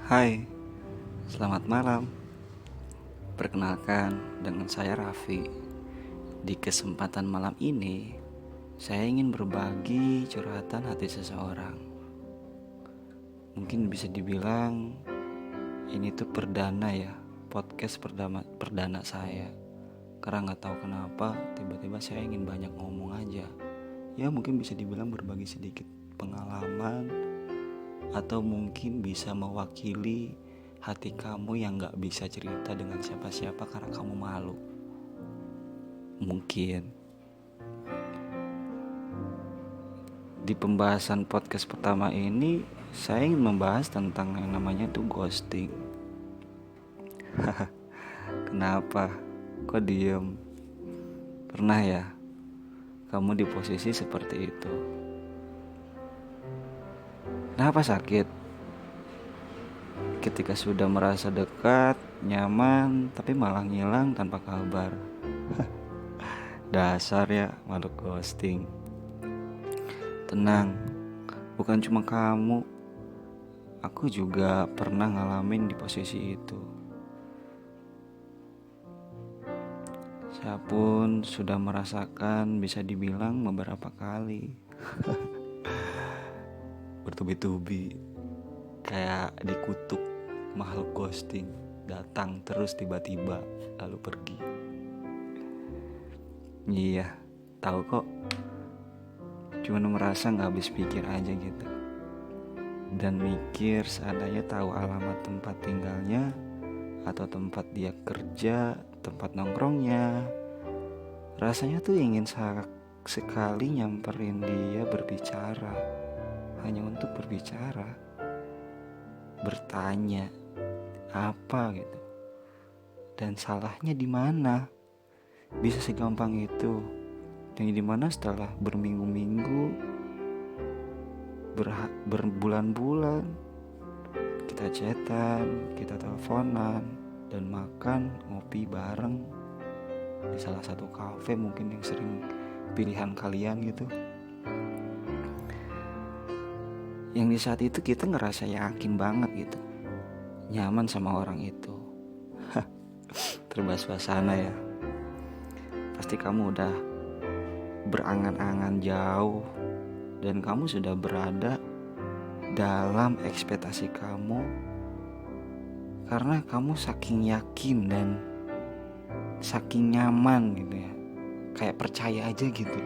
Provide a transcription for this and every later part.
Hai, selamat malam. Perkenalkan, dengan saya Raffi. Di kesempatan malam ini, saya ingin berbagi curhatan hati seseorang. Mungkin bisa dibilang ini tuh perdana ya, podcast perdana saya. Karena nggak tahu kenapa, tiba-tiba saya ingin banyak ngomong aja. Ya mungkin bisa dibilang berbagi sedikit pengalaman, atau mungkin bisa mewakili hati kamu yang gak bisa cerita dengan siapa-siapa karena kamu malu. Mungkin di pembahasan podcast pertama ini saya ingin membahas tentang yang namanya tuh ghosting. Kenapa? Kok diem? Pernah ya kamu di posisi seperti itu? Kenapa sakit? Ketika sudah merasa dekat, nyaman, tapi malah ngilang tanpa kabar. Dasar ya makhluk ghosting. Tenang, bukan cuma kamu. Aku juga pernah ngalamin di posisi itu. Saya pun sudah merasakan, bisa dibilang beberapa kali. Bertubi-tubi, kayak dikutuk makhluk ghosting. Datang terus tiba-tiba, lalu pergi. Iya, tahu kok. Cuman merasa gak habis pikir aja gitu. Dan mikir seandainya tahu alamat tempat tinggalnya, atau tempat dia kerja, tempat nongkrongnya, rasanya tuh ingin sekali nyamperin dia berbicara. Hanya untuk berbicara, bertanya apa gitu. Dan salahnya di mana? Bisa segampang itu. Yang dimana setelah berminggu-minggu, berbulan-bulan, kita chatan, kita teleponan, dan makan, ngopi bareng di salah satu kafe mungkin yang sering pilihan kalian gitu. Yang di saat itu kita ngerasa yakin banget gitu, nyaman sama orang itu. Terbahas suasana ya. Pasti kamu udah berangan-angan jauh, dan kamu sudah berada dalam ekspektasi kamu, karena kamu saking yakin dan saking nyaman gitu ya, kayak percaya aja gitu,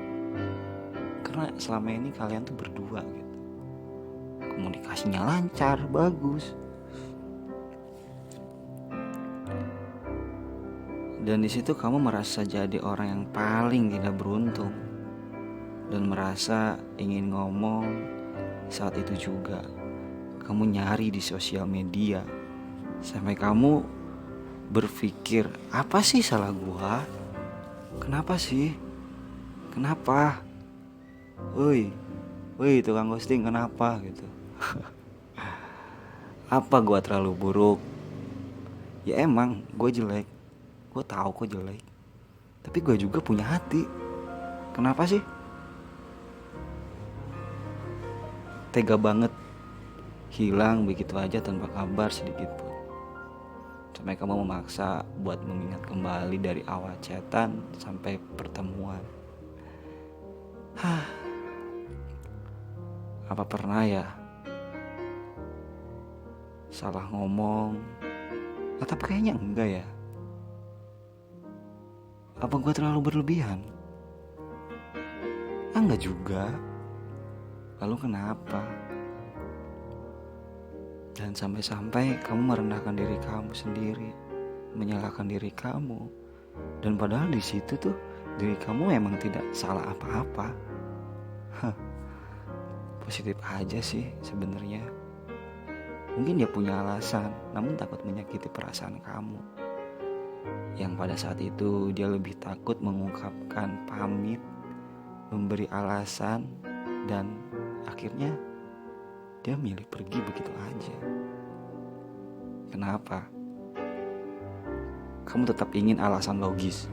karena selama ini kalian tuh berdua gitu, komunikasinya lancar, bagus. Dan di situ kamu merasa jadi orang yang paling tidak beruntung, dan merasa ingin ngomong. Saat itu juga kamu nyari di sosial media, sampai kamu berpikir, apa sih salah gua? Kenapa sih? Kenapa? Woi tukang ghosting, kenapa gitu? Apa gua terlalu buruk? Ya emang gue jelek, gue tahu kok jelek, tapi gue juga punya hati. Kenapa sih tega banget hilang begitu aja tanpa kabar sedikit pun, sampai kamu memaksa buat mengingat kembali dari awal chatan sampai pertemuan. Apa pernah ya salah ngomong? Atau kayaknya enggak ya? Apa gue terlalu berlebihan? Enggak juga. Lalu kenapa? Dan sampai-sampai kamu merendahkan diri kamu sendiri, menyalahkan diri kamu. Dan padahal di situ tuh diri kamu emang tidak salah apa-apa. Positif aja sih sebenarnya. Mungkin dia punya alasan, namun takut menyakiti perasaan kamu. Yang pada saat itu dia lebih takut mengungkapkan pamit, memberi alasan, dan akhirnya dia milih pergi begitu aja. Kenapa? Kamu tetap ingin alasan logis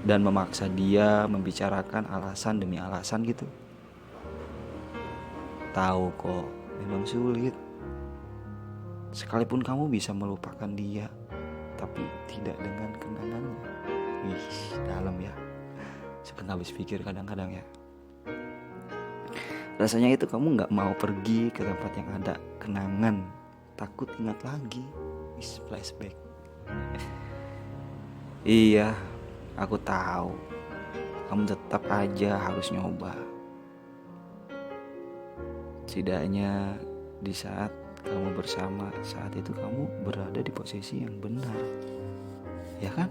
dan memaksa dia membicarakan alasan demi alasan gitu. Tahu kok, memang sulit. Sekalipun kamu bisa melupakan dia, tapi tidak dengan kenangannya. Wih, dalam ya. Suka habis pikir kadang-kadang ya. Rasanya itu kamu gak mau pergi ke tempat yang ada kenangan, takut ingat lagi. Flashback. Iya, aku tahu. Kamu tetap aja harus nyoba. Setidaknya di saat kamu bersama, saat itu kamu berada di posisi yang benar. Ya kan?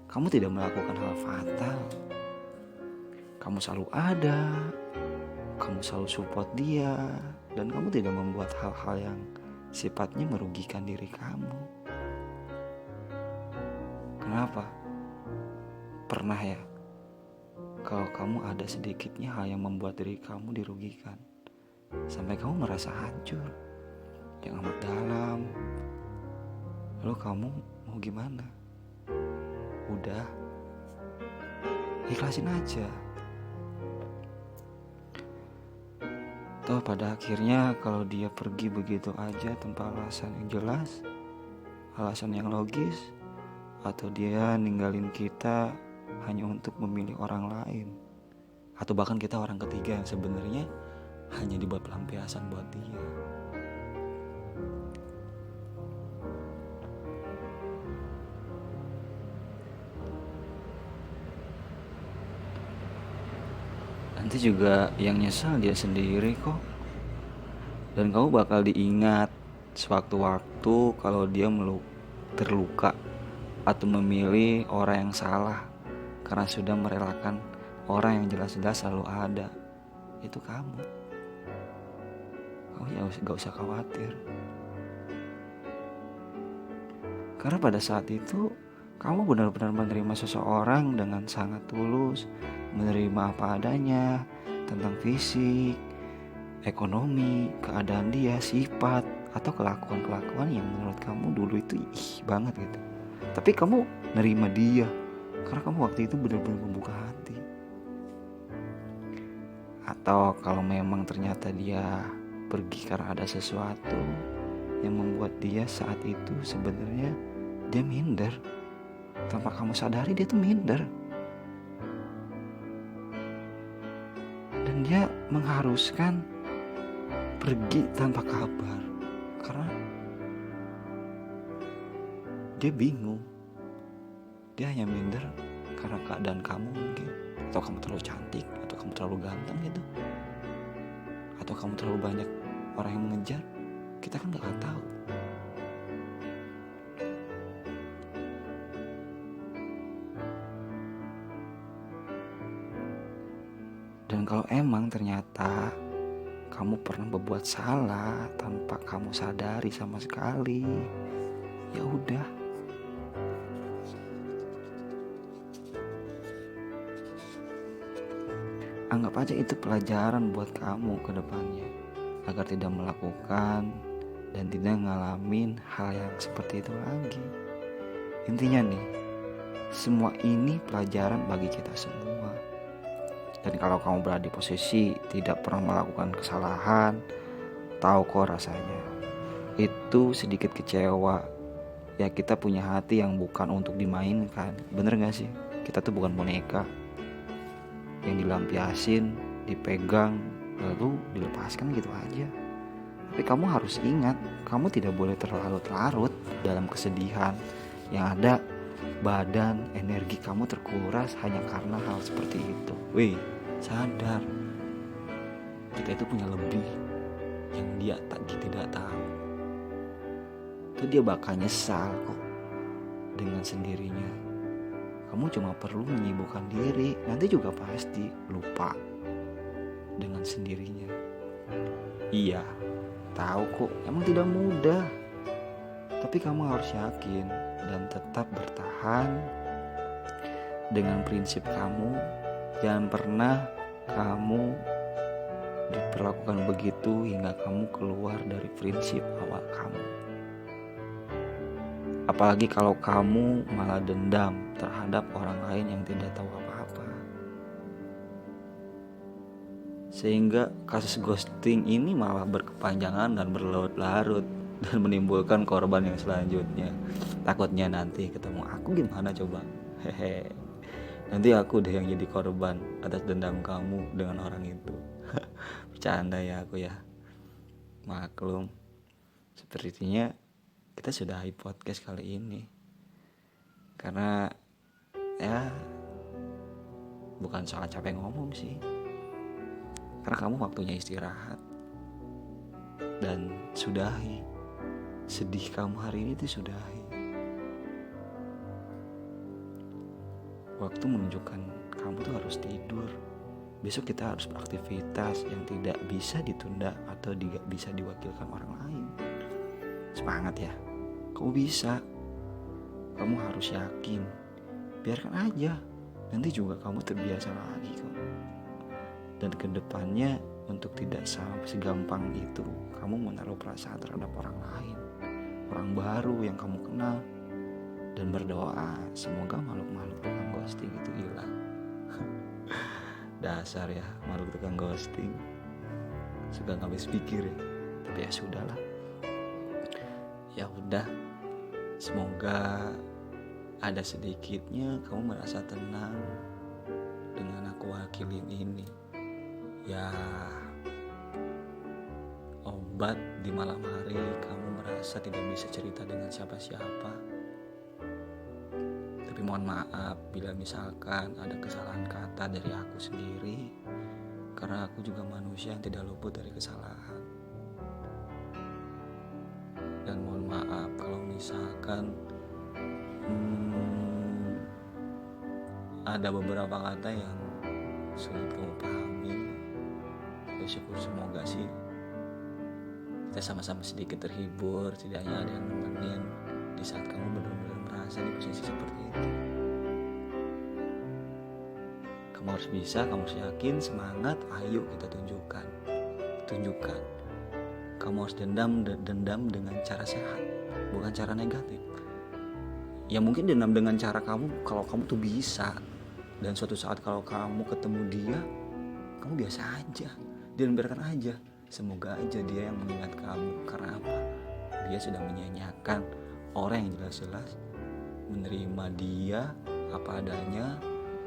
Kamu tidak melakukan hal fatal. Kamu selalu ada. Kamu selalu support dia. Dan kamu tidak membuat hal-hal yang sifatnya merugikan diri kamu. Kenapa? Pernah ya? Kalau kamu ada sedikitnya hal yang membuat diri kamu dirugikan, sampai kamu merasa hancur, yang amat dalam. Lalu kamu mau gimana? Udah, ikhlasin aja. Toh pada akhirnya kalau dia pergi begitu aja tanpa alasan yang jelas, alasan yang logis, atau dia ninggalin kita hanya untuk memilih orang lain, atau bahkan kita orang ketiga yang sebenarnya hanya dibuat pelampiasan buat dia. Nanti juga yang nyesal dia sendiri kok. Dan kamu bakal diingat sewaktu-waktu kalau dia terluka atau memilih orang yang salah karena sudah merelakan orang yang jelas-jelas selalu ada. Itu kamu. Kamu ya gak usah khawatir. Karena pada saat itu kamu benar-benar menerima seseorang dengan sangat tulus, menerima apa adanya tentang fisik, ekonomi, keadaan dia, sifat, atau kelakuan-kelakuan yang menurut kamu dulu itu banget gitu. Tapi kamu nerima dia karena kamu waktu itu benar-benar membuka hati. Atau kalau memang ternyata dia pergi karena ada sesuatu yang membuat dia saat itu sebenarnya dia minder. Tanpa kamu sadari dia tuh minder. Dan dia mengharuskan pergi tanpa kabar karena dia bingung. Dia hanya minder karena keadaan kamu mungkin, atau kamu terlalu cantik, atau kamu terlalu ganteng gitu, atau kamu terlalu banyak orang yang mengejar. Kita kan gak tahu. Dan kalau emang ternyata kamu pernah berbuat salah tanpa kamu sadari sama sekali, ya udah. Anggap aja itu pelajaran buat kamu ke depannya, agar tidak melakukan dan tidak ngalamin hal yang seperti itu lagi. Intinya nih, semua ini pelajaran bagi kita semua. Dan kalau kamu berada di posisi tidak pernah melakukan kesalahan, tahu kok rasanya. Itu sedikit kecewa. Ya kita punya hati yang bukan untuk dimainkan. Bener gak sih? Kita tuh bukan boneka yang dilampiasin, dipegang, lalu dilepaskan gitu aja. Tapi kamu harus ingat, kamu tidak boleh terlarut-larut dalam kesedihan. Yang ada badan, energi kamu terkuras hanya karena hal seperti itu. Wih, sadar. Kita itu punya lebih yang dia tidak tahu. Itu dia bakal nyesal kok dengan sendirinya. Kamu cuma perlu menyibukkan diri, nanti juga pasti lupa dengan sendirinya. Iya, tahu kok, emang tidak mudah. Tapi kamu harus yakin dan tetap bertahan dengan prinsip kamu. Jangan pernah kamu diperlakukan begitu hingga kamu keluar dari prinsip awal kamu. Apalagi kalau kamu malah dendam terhadap orang lain yang tidak tahu apa-apa. Sehingga kasus ghosting ini malah berkepanjangan dan berlarut-larut. dan menimbulkan korban yang selanjutnya. Takutnya nanti ketemu aku gimana coba? Hehe. Nanti aku deh yang jadi korban atas dendam kamu dengan orang itu. Bercanda ya aku ya. Maklum. Sepertinya kita sudahi podcast kali ini. Karena ya bukan soal capek ngomong sih. Karena kamu waktunya istirahat. Dan sudahi. Sedih kamu hari ini tuh sudahi. Waktu menunjukkan kamu tuh harus tidur. Besok kita harus beraktivitas yang tidak bisa ditunda atau tidak bisa diwakilkan orang lain. Semangat ya. Kamu bisa. Kamu harus yakin. Biarkan aja. Nanti juga kamu terbiasa lagi kok. Dan kedepannya untuk tidak sampai segampang itu kamu menaruh perasaan terhadap orang lain, orang baru yang kamu kenal, dan berdoa semoga makhluk-makhluk tukang ghosting itu hilang. Dasar ya makhluk tukang ghosting, suka nggak habis pikir ya. Tapi ya sudahlah, ya udah, semoga ada sedikitnya kamu merasa tenang dengan aku wakilin ini. Ya, obat di malam hari kamu merasa tidak bisa cerita dengan siapa-siapa. Tapi mohon maaf bila misalkan ada kesalahan kata dari aku sendiri, karena aku juga manusia yang tidak luput dari kesalahan. Dan mohon maaf kalau misalkan ada beberapa kata yang sulit kamu pahami. Syukur semoga sih kita sama-sama sedikit terhibur, setidaknya ada yang nemenin di saat kamu benar-benar merasa di posisi seperti itu. Kamu harus bisa, kamu harus yakin, semangat, ayo kita tunjukkan. Kamu harus dendam dengan cara sehat, bukan cara negatif. Ya mungkin dendam dengan cara kamu kalau kamu tuh bisa, dan suatu saat kalau kamu ketemu dia, kamu biasa aja. Dan biarkan aja, semoga aja dia yang mengingat kamu. Karena apa? Dia sudah menyanyiakan orang yang jelas-jelas menerima dia apa adanya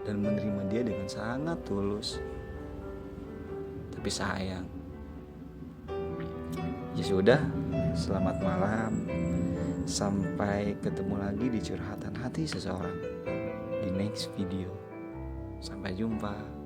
dan menerima dia dengan sangat tulus. Tapi sayang, ya sudah, selamat malam. Sampai ketemu lagi di curhatan hati seseorang di next video. Sampai jumpa.